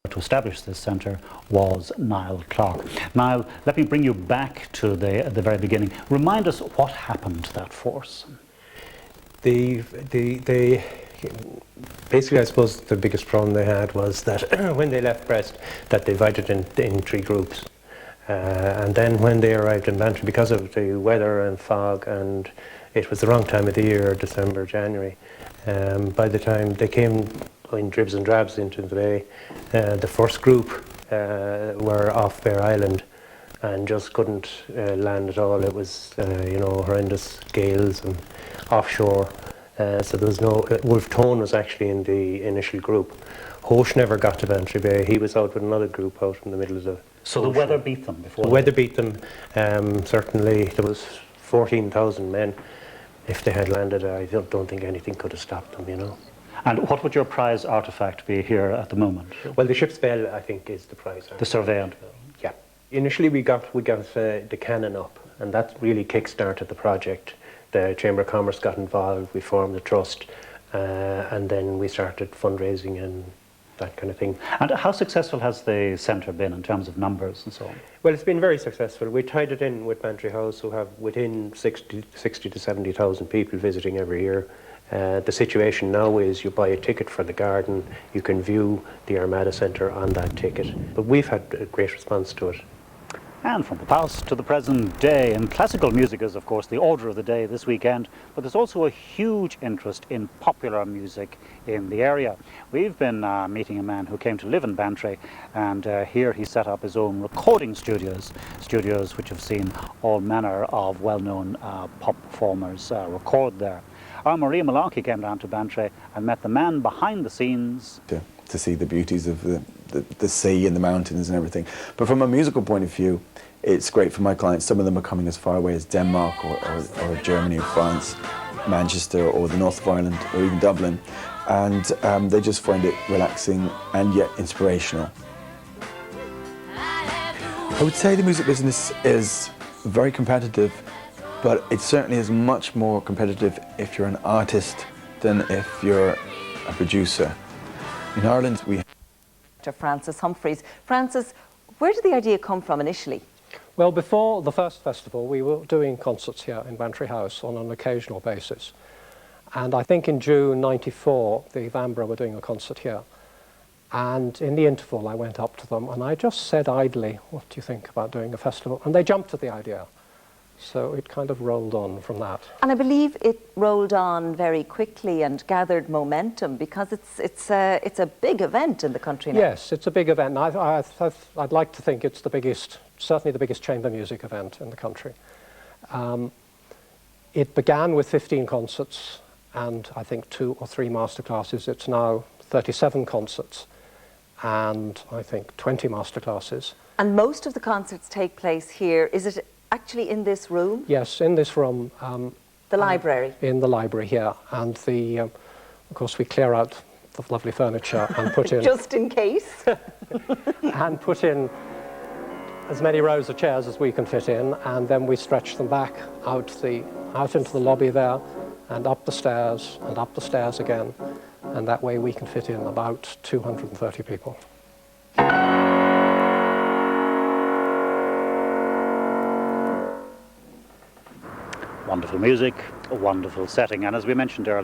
to establish this centre was Niall Clark. Niall, let me bring you back to the very beginning. Remind us what happened to that force. Basically, I suppose the biggest problem they had was that when they left Brest, that they divided in three groups. And then when they arrived in Bantry, because of the weather and fog, and it was the wrong time of the year, December, January, by the time they came in dribs and drabs into the bay, the first group were off Bear Island and just couldn't land at all. It was, horrendous gales and offshore. So there was no... Wolf Tone was actually in the initial group. Hoche never got to Bantry Bay. He was out with another group out in the middle of the So ocean. The weather beat them before? The weather beat them. Certainly there was 14,000 men. If they had landed, I don't think anything could have stopped them, you know. And what would your prize artefact be here at the moment? Well, the ship's bell, I think, is the prize artefact. The surveillance bell? Yeah. Initially we got the cannon up, and that really kick-started the project. The Chamber of Commerce got involved, we formed the trust, and then we started fundraising and that kind of thing. And how successful has the centre been in terms of numbers and so on? Well, it's been very successful. We tied it in with Bantry House, who have within 60 to 70,000 people visiting every year. The situation now is you buy a ticket for the garden, you can view the Armada Centre on that ticket. But we've had a great response to it. And from the past to the present day, and classical music is of course the order of the day this weekend, but there's also a huge interest in popular music in the area. We've been meeting a man who came to live in Bantry, and here he set up his own recording studios which have seen all manner of well-known pop performers record there. Our Maria Malarkey came down to Bantry and met the man behind the scenes. To see the beauties of the sea and the mountains and everything. But from a musical point of view, it's great for my clients. Some of them are coming as far away as Denmark or Germany or France, Manchester or the north of Ireland or even Dublin. And they just find it relaxing and yet inspirational. I would say the music business is very competitive, but it certainly is much more competitive if you're an artist than if you're a producer. In Ireland, we have Francis Humphreys. Francis, where did the idea come from initially? Well, before the first festival, we were doing concerts here in Bantry House on an occasional basis. And I think in June '94, the Vanbrugh were doing a concert here. And in the interval, I went up to them and I just said idly, what do you think about doing a festival? And they jumped at the idea. So it kind of rolled on from that. And I believe it rolled on very quickly and gathered momentum because it's a big event in the country now. Yes, it's a big event. I'd like to think it's the biggest, certainly the biggest chamber music event in the country. It began with 15 concerts and I think 2 or 3 masterclasses. It's now 37 concerts and I think 20 masterclasses. And most of the concerts take place here. Is it actually in this room? Yes, in this room. The library? In the library here. And of course we clear out the lovely furniture and put in... Just in case? And put in as many rows of chairs as we can fit in, and then we stretch them back out into the lobby there, and up the stairs again. And that way we can fit in about 230 people. Wonderful music, a wonderful setting, and as we mentioned earlier,